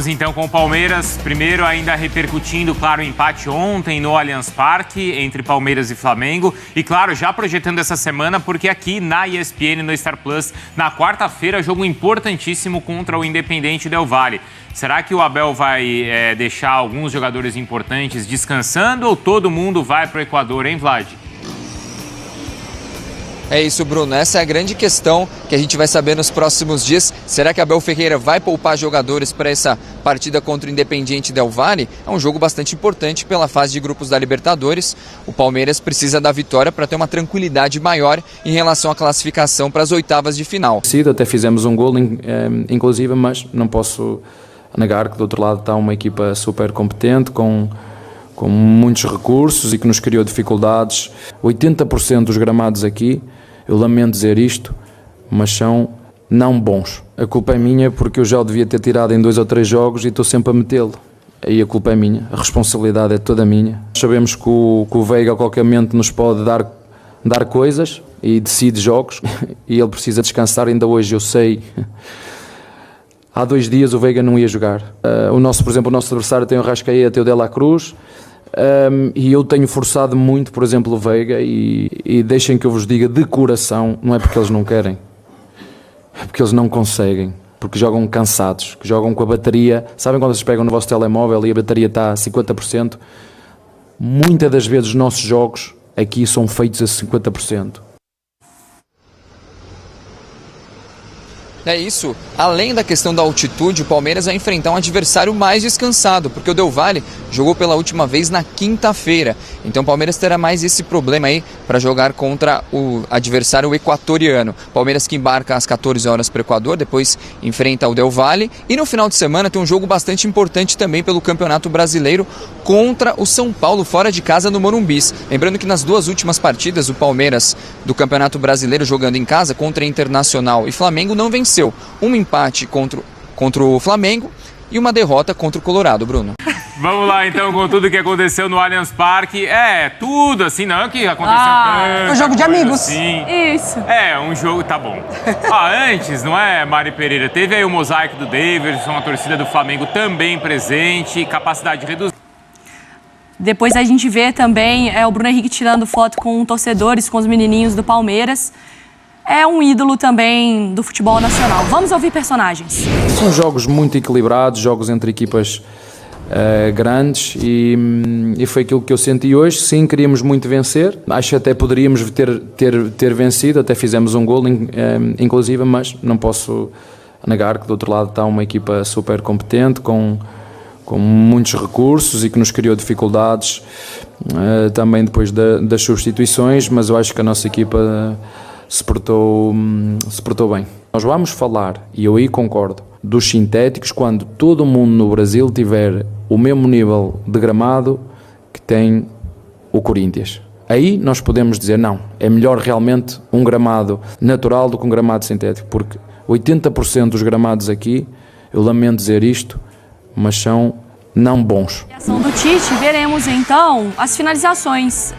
Vamos então com o Palmeiras, primeiro ainda repercutindo, claro, o empate ontem no Allianz Parque entre Palmeiras e Flamengo e, claro, já projetando essa semana, porque aqui na ESPN, no Star Plus, na quarta-feira, jogo importantíssimo contra o Independiente Del Valle. Será que o Abel vai deixar alguns jogadores importantes descansando ou todo mundo vai para o Equador, hein, Vlad? É isso, Bruno. Essa é a grande questão que a gente vai saber nos próximos dias. Será que Abel Ferreira vai poupar jogadores para essa partida contra o Independiente Del Valle? É um jogo bastante importante pela fase de grupos da Libertadores. O Palmeiras precisa da vitória para ter uma tranquilidade maior em relação à classificação para as oitavas de final. Até fizemos um gol, inclusive, mas não posso negar que do outro lado está uma equipa super competente, com muitos recursos e que nos criou dificuldades. 80% dos gramados aqui, eu lamento dizer isto, mas são não bons. A culpa é minha porque eu já o devia ter tirado em 2 ou 3 jogos e estou sempre a metê-lo. Aí a culpa é minha, a responsabilidade é toda minha. Sabemos que o Veiga a qualquer momento nos pode dar coisas e decide jogos e ele precisa descansar. Ainda hoje eu sei, há 2 dias o Veiga não ia jogar. Por exemplo, o nosso adversário tem o Rascaeta, tem o De La Cruz. E eu tenho forçado muito, por exemplo, o Veiga e deixem que eu vos diga de coração, não é porque eles não querem, é porque eles não conseguem, porque jogam cansados, que jogam com a bateria. Sabem quando vocês pegam no vosso telemóvel e a bateria está a 50%? Muitas das vezes os nossos jogos aqui são feitos a 50%. É isso. Além da questão da altitude, o Palmeiras vai enfrentar um adversário mais descansado, porque o Del Valle jogou pela última vez na quinta-feira. Então o Palmeiras terá mais esse problema aí para jogar contra o adversário equatoriano. Palmeiras que embarca às 14 horas para o Equador, depois enfrenta o Del Valle. E no final de semana tem um jogo bastante importante também pelo Campeonato Brasileiro contra o São Paulo, fora de casa no Morumbis. Lembrando que nas 2 últimas partidas, o Palmeiras do Campeonato Brasileiro jogando em casa contra Internacional e Flamengo não venceu. Um empate contra o Flamengo e uma derrota contra o Colorado, Bruno. Vamos lá, então, com tudo que aconteceu no Allianz Parque. Tudo assim, não que aconteceu... Um jogo de amigos. Assim. Isso. Um jogo, tá bom. Antes, não é, Mari Pereira? Teve aí o mosaico do Davidson, a torcida do Flamengo também presente, capacidade reduzida. Depois a gente vê também o Bruno Henrique tirando foto com torcedores, com os menininhos do Palmeiras. É um ídolo também do futebol nacional. Vamos ouvir personagens. São jogos muito equilibrados, jogos entre equipas grandes e foi aquilo que eu senti hoje. Sim, queríamos muito vencer. Acho que até poderíamos ter vencido, até fizemos um gol, inclusive, mas não posso negar que do outro lado está uma equipa super competente, com muitos recursos e que nos criou dificuldades também depois das substituições, mas eu acho que a nossa equipa se portou bem. Nós vamos falar, e eu aí concordo, dos sintéticos quando todo mundo no Brasil tiver o mesmo nível de gramado que tem o Corinthians. Aí nós podemos dizer, não, é melhor realmente um gramado natural do que um gramado sintético, porque 80% dos gramados aqui, eu lamento dizer isto, mas são não bons. Na ação do Tite, veremos então as finalizações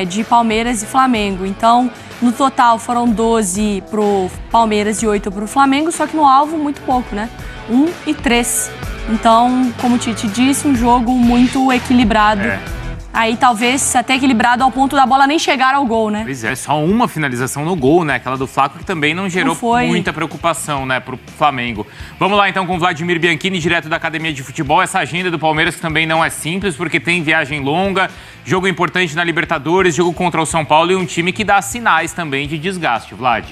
de Palmeiras e Flamengo. Então, no total foram 12 pro Palmeiras e 8 pro Flamengo, só que no alvo muito pouco, né? 1 e 3. Então, como o Tite disse, um jogo muito equilibrado. Aí talvez até equilibrado ao ponto da bola nem chegar ao gol, né? Pois é, só uma finalização no gol, né? Aquela do Flaco, que também não gerou muita preocupação, né, pro Flamengo. Vamos lá então com o Vladimir Bianchini, direto da Academia de Futebol. Essa agenda do Palmeiras que também não é simples, porque tem viagem longa, jogo importante na Libertadores, jogo contra o São Paulo e um time que dá sinais também de desgaste, Vlad.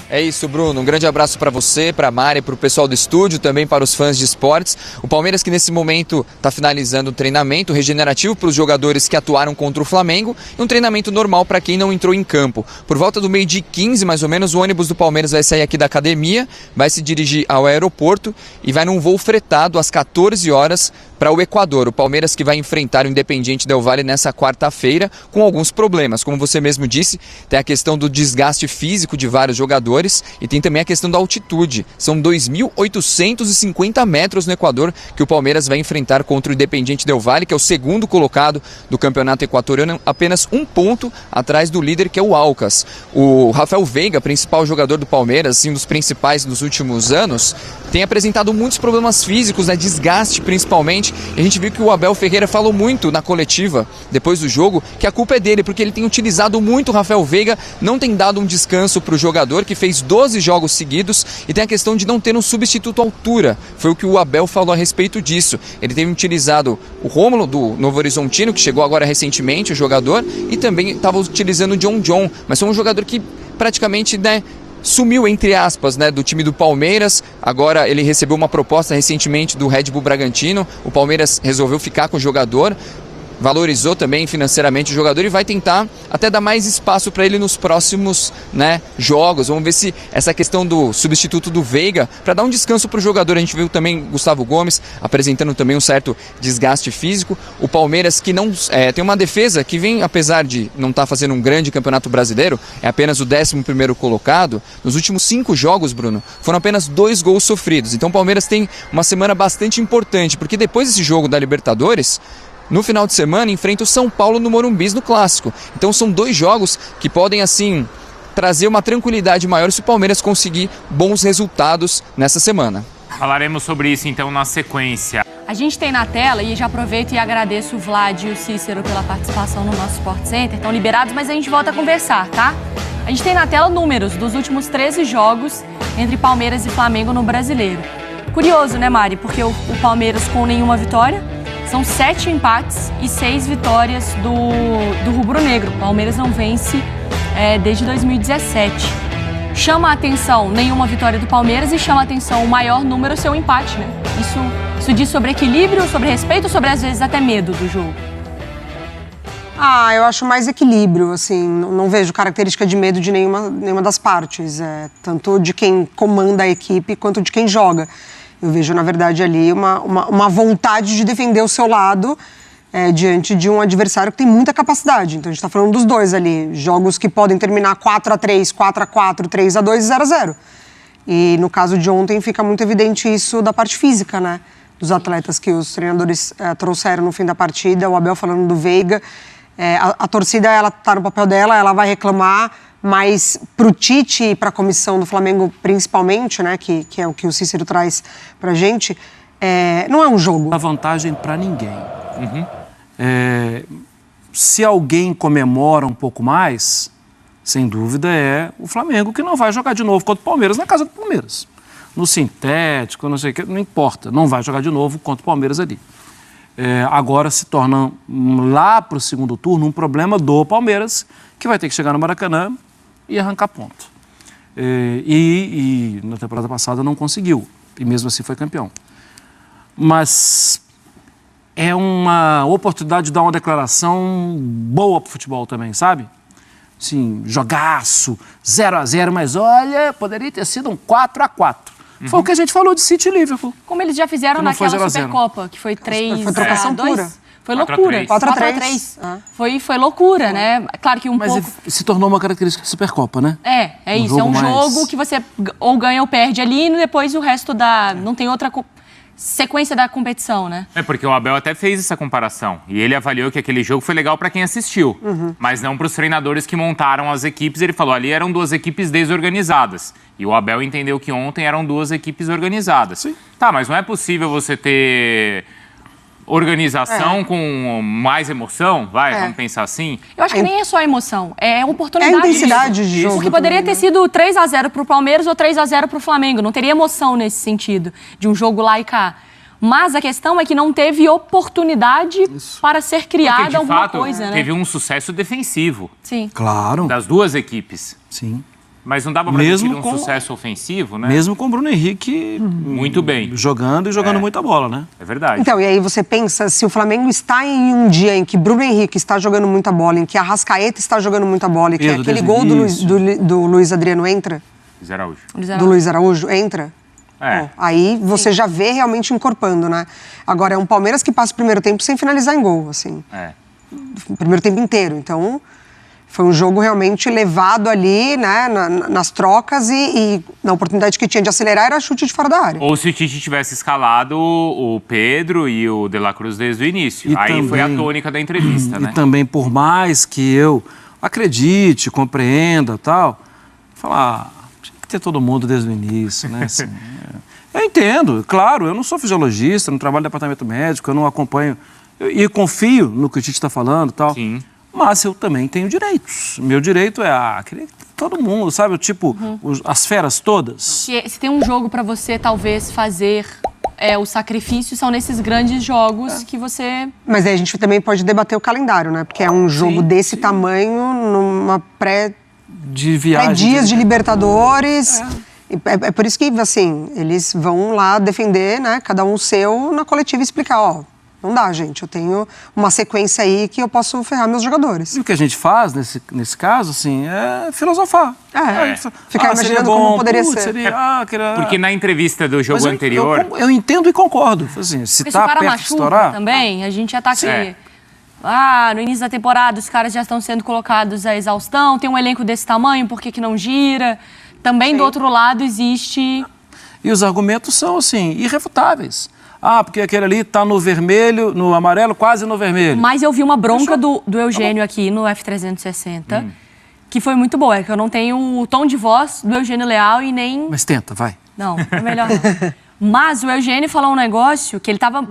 É isso, Bruno. Um grande abraço para você, para a Mari, para o pessoal do estúdio, também para os fãs de esportes. O Palmeiras que nesse momento está finalizando o treinamento regenerativo para os jogadores que atuaram contra o Flamengo e um treinamento normal para quem não entrou em campo. Por volta do 12h15, mais ou menos, o ônibus do Palmeiras vai sair aqui da academia, vai se dirigir ao aeroporto e vai num voo fretado às 14 horas para o Equador. O Palmeiras que vai enfrentar o Independiente Del Valle nessa quarta-feira com alguns problemas. Como você mesmo disse, tem a questão do desgaste físico de vários jogadores e tem também a questão da altitude. São 2.850 metros no Equador que o Palmeiras vai enfrentar contra o Independiente Del Valle, que é o segundo colocado do campeonato equatoriano, apenas um ponto atrás do líder, que é o Aucas. O Rafael Veiga, principal jogador do Palmeiras, assim, um dos principais nos últimos anos, tem apresentado muitos problemas físicos, né, desgaste principalmente. E a gente viu que o Abel Ferreira falou muito na coletiva, depois do jogo, que a culpa é dele, porque ele tem utilizado muito o Rafael Veiga, não tem dado um descanso para o jogador, que fez 12 jogos seguidos, e tem a questão de não ter um substituto à altura. Foi o que o Abel falou a respeito disso. Ele tem utilizado o Rômulo, do Novo Horizontino, que chegou agora recentemente, o jogador, e também estava utilizando o John, mas foi um jogador que praticamente, né, sumiu, entre aspas, né, do time do Palmeiras. Agora ele recebeu uma proposta recentemente do Red Bull Bragantino. O Palmeiras resolveu ficar com o jogador, valorizou também financeiramente o jogador e vai tentar até dar mais espaço para ele nos próximos, né, jogos. Vamos ver se essa questão do substituto do Veiga, para dar um descanso para o jogador. A gente viu também Gustavo Gomes apresentando também um certo desgaste físico. O Palmeiras, que não tem uma defesa que vem, apesar de não estar fazendo um grande campeonato brasileiro, é apenas o 11º colocado. Nos últimos 5 jogos, Bruno, foram apenas 2 gols sofridos. Então o Palmeiras tem uma semana bastante importante, porque depois desse jogo da Libertadores, no final de semana, enfrenta o São Paulo no Morumbi no Clássico. Então são 2 jogos que podem, assim, trazer uma tranquilidade maior se o Palmeiras conseguir bons resultados nessa semana. Falaremos sobre isso, então, na sequência. A gente tem na tela, e já aproveito e agradeço o Vlad e o Cícero pela participação no nosso Sport Center. Estão liberados, mas a gente volta a conversar, tá? A gente tem na tela números dos últimos 13 jogos entre Palmeiras e Flamengo no Brasileiro. Curioso, né, Mari? Porque o Palmeiras com nenhuma vitória. São 7 empates e 6 vitórias do rubro-negro. O Palmeiras não vence desde 2017. Chama a atenção nenhuma vitória do Palmeiras e chama a atenção o maior número seu empate, né? Isso diz sobre equilíbrio, sobre respeito, sobre às vezes até medo do jogo. Eu acho mais equilíbrio, assim, não vejo característica de medo de nenhuma das partes, tanto de quem comanda a equipe quanto de quem joga. Eu vejo, na verdade, ali uma vontade de defender o seu lado diante de um adversário que tem muita capacidade. Então, a gente está falando dos dois ali. Jogos que podem terminar 4-3, 4-4, 3-2 e 0-0. E, no caso de ontem, fica muito evidente isso da parte física, né? Dos atletas que os treinadores trouxeram no fim da partida. O Abel falando do Veiga. A torcida, ela está no papel dela, ela vai reclamar. Mas para o Tite e para a comissão do Flamengo, principalmente, né, que é o que o Cícero traz para a gente, não é um jogo. Não dá vantagem para ninguém. Se alguém comemora um pouco mais, sem dúvida é o Flamengo, que não vai jogar de novo contra o Palmeiras na casa do Palmeiras. No sintético, não sei o que, não importa, não vai jogar de novo contra o Palmeiras ali. Agora se torna lá para o segundo turno um problema do Palmeiras, que vai ter que chegar no Maracanã e arrancar ponto. E na temporada passada não conseguiu, e mesmo assim foi campeão. Mas é uma oportunidade de dar uma declaração boa pro futebol também, sabe? Sim, jogaço, 0-0, mas olha, poderia ter sido um 4-4. Foi o que a gente falou de City e Liverpool. Como eles já fizeram naquela Supercopa, que foi 3-2. Foi trocação pura. Foi loucura. 4-3. Foi loucura, né? Claro que Mas pouco... se tornou uma característica de Supercopa, né? É isso. É um jogo que você ou ganha ou perde ali e depois o resto não tem outra sequência da competição, né? Porque o Abel até fez essa comparação. E ele avaliou que aquele jogo foi legal para quem assistiu. Mas não para os treinadores que montaram as equipes. Ele falou, ali eram 2 equipes desorganizadas. E o Abel entendeu que ontem eram 2 equipes organizadas. Sim. Tá, mas não é possível você ter organização com mais emoção, vamos pensar assim? Eu acho que nem é só emoção, é oportunidade. É intensidade de jogo. Porque poderia ter sido 3-0 pro Palmeiras ou 3-0 pro Flamengo, não teria emoção nesse sentido, de um jogo lá e cá. Mas a questão é que não teve oportunidade para ser criada porque, de alguma fato, coisa, né? Teve um sucesso defensivo. Sim. Claro. Das 2 equipes. Sim. Mas não dava para ter um sucesso ofensivo, né? Mesmo com o Bruno Henrique muito bem. Jogando muita bola, né? É verdade. Então, e aí você pensa, se o Flamengo está em um dia em que Bruno Henrique está jogando muita bola, em que Arrascaeta está jogando muita bola, e que aquele gol do Luiz Adriano entra? Luiz Araújo. Do Luiz Araújo, entra? Bom, aí você já vê realmente encorpando, né? Agora, é um Palmeiras que passa o primeiro tempo sem finalizar em gol, assim. O primeiro tempo inteiro. Então, foi um jogo realmente levado ali, né, nas trocas e na oportunidade que tinha de acelerar era chute de fora da área. Ou se o Tite tivesse escalado o Pedro e o De La Cruz desde o início. Aí também foi a tônica da entrevista, né? E também, por mais que eu acredite, compreenda tal, falar, tinha que ter todo mundo desde o início, né? Assim, eu entendo, claro, eu não sou fisiologista, não trabalho no departamento médico, eu não acompanho, e confio no que o Tite está falando e tal. Sim. Mas eu também tenho direitos. Meu direito é querer que todo mundo, sabe? Tipo, as feras todas. Se tem um jogo para você, talvez, fazer o sacrifício, são nesses grandes jogos que você... Mas aí a gente também pode debater o calendário, né? Porque é um jogo desse tamanho, numa de viagem. Pré-dias de Libertadores. É por isso que, assim, eles vão lá defender, né? Cada um o seu na coletiva e explicar, ó... Não dá, gente. Eu tenho uma sequência aí que eu posso ferrar meus jogadores. E o que a gente faz nesse caso, assim, é filosofar. Ficar imaginando como poderia ser. Porque na entrevista do jogo anterior... Eu entendo e concordo. Assim, se tá perto de estourar... também, a gente já tá aqui... no início da temporada os caras já estão sendo colocados à exaustão, tem um elenco desse tamanho, por que não gira? Também do outro lado existe... E os argumentos são, assim, irrefutáveis. Porque aquele ali tá no vermelho, no amarelo, quase no vermelho. Mas eu vi uma bronca do Eugênio aqui no F360, que foi muito boa. É que eu não tenho o tom de voz do Eugênio Leal e nem... Mas tenta, vai. Não, é melhor não. Mas o Eugênio falou um negócio que ele tava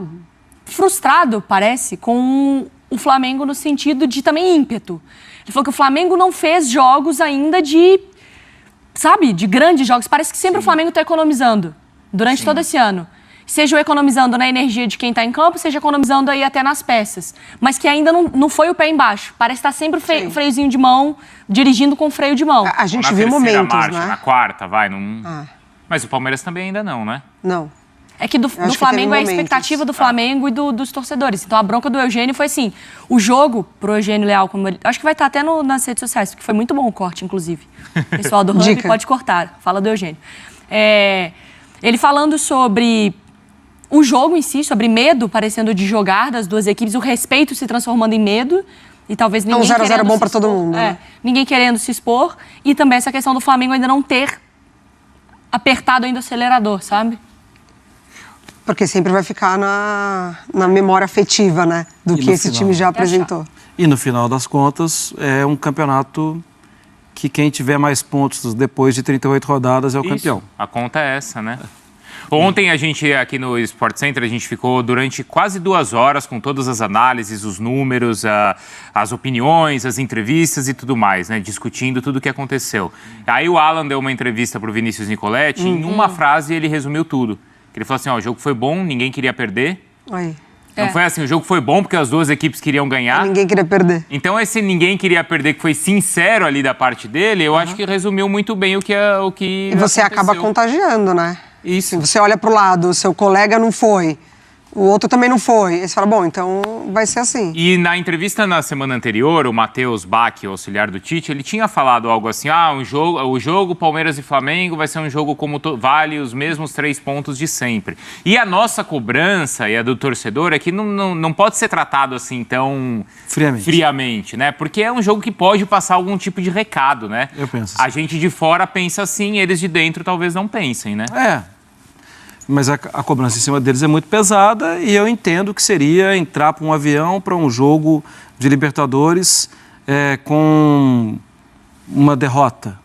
frustrado, parece, com o Flamengo no sentido de também ímpeto. Ele falou que o Flamengo não fez jogos ainda de grandes jogos. Parece que sempre o Flamengo tá economizando durante todo esse ano. Seja economizando na energia de quem está em campo, seja economizando aí até nas peças. Mas que ainda não foi o pé embaixo. Parece estar sempre o freiozinho de mão, dirigindo com freio de mão. A gente viu momentos, marcha, né? Na quarta, Mas o Palmeiras também ainda não, né? Não. É que do Flamengo é a expectativa do Flamengo e dos torcedores. Então a bronca do Eugênio foi assim, o jogo pro Eugênio Leal, acho que vai estar até nas redes sociais, porque foi muito bom o corte, inclusive. O pessoal do Hub pode cortar, fala do Eugênio. Ele falando sobre... o jogo em si, sobre medo parecendo de jogar das duas equipes, o respeito se transformando em medo e talvez ninguém querendo... 0-0 bom para todo mundo. Né? Ninguém querendo se expor e também essa questão do Flamengo ainda não ter apertado ainda o acelerador, sabe? Porque sempre vai ficar na memória afetiva, né? Do que esse time já apresentou. E no final das contas, é um campeonato que quem tiver mais pontos depois de 38 rodadas é o campeão. A conta é essa, né? Ontem a gente, aqui no Sport Center, a gente ficou durante quase 2 horas com todas as análises, os números, as opiniões, as entrevistas e tudo mais, né? Discutindo tudo o que aconteceu. Aí o Alan deu uma entrevista para o Vinícius Nicoletti e em uma frase ele resumiu tudo. Ele falou assim, o jogo foi bom, ninguém queria perder. Não foi assim, o jogo foi bom porque as duas equipes queriam ganhar. Ninguém queria perder. Então esse ninguém queria perder, que foi sincero ali da parte dele, eu acho que resumiu muito bem o que E você acaba contagiando, né? Isso. Você olha pro lado, o seu colega não foi, o outro também não foi. Aí você fala, bom, então vai ser assim. E na entrevista na semana anterior, o Matheus Bach, o auxiliar do Tite, ele tinha falado algo assim, o jogo Palmeiras e Flamengo vai ser um jogo como vale os mesmos 3 pontos de sempre. E a nossa cobrança e a do torcedor é que não pode ser tratado assim tão friamente, né? Porque é um jogo que pode passar algum tipo de recado, né? Eu penso assim. A gente de fora pensa assim, eles de dentro talvez não pensem, né? Mas a cobrança em cima deles é muito pesada e eu entendo que seria entrar para um avião, para um jogo de Libertadores com uma derrota.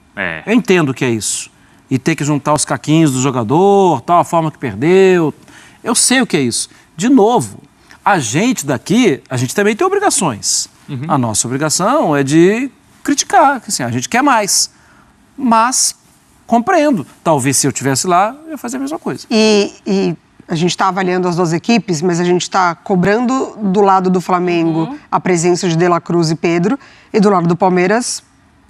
Eu entendo que é isso. E ter que juntar os caquinhos do jogador, tal, a forma que perdeu. Eu sei o que é isso. De novo, a gente daqui, a gente também tem obrigações. A nossa obrigação é de criticar, assim, a gente quer mais. Mas... compreendo. Talvez se eu estivesse lá, eu ia fazer a mesma coisa. E a gente está avaliando as duas equipes, mas a gente está cobrando do lado do Flamengo a presença de De La Cruz e Pedro, e do lado do Palmeiras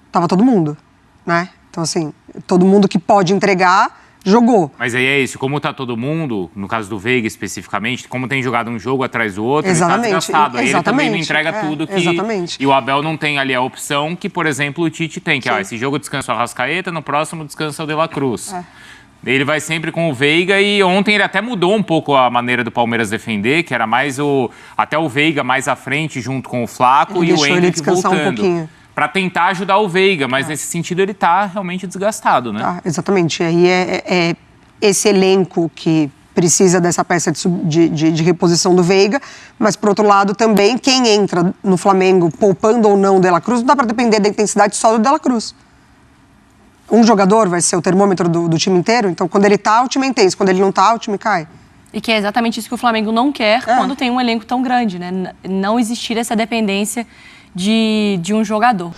estava todo mundo, né? Então, assim, todo mundo que pode entregar, jogou. Mas aí é isso, como tá todo mundo, no caso do Veiga especificamente, como tem jogado um jogo atrás do outro, exatamente, ele tá desgastado. Aí ele também não entrega tudo que... Exatamente. E o Abel não tem ali a opção que, por exemplo, o Tite tem, que esse jogo descansa o Arrascaeta, no próximo descansa o De La Cruz. Ele vai sempre com o Veiga e ontem ele até mudou um pouco a maneira do Palmeiras defender, que era mais até o Veiga mais à frente junto com o Flaco e o Endrick voltando. Para tentar ajudar o Veiga, mas nesse sentido ele está realmente desgastado, né? Tá, exatamente. Aí é esse elenco que precisa dessa peça de reposição do Veiga, mas, por outro lado, também quem entra no Flamengo, poupando ou não o De La Cruz, não dá para depender da intensidade só do De La Cruz. Um jogador vai ser o termômetro do time inteiro, então quando ele tá, o time é intenso, quando ele não tá, o time cai. E que é exatamente isso que o Flamengo não quer quando tem um elenco tão grande, né? Não existir essa dependência de um jogador.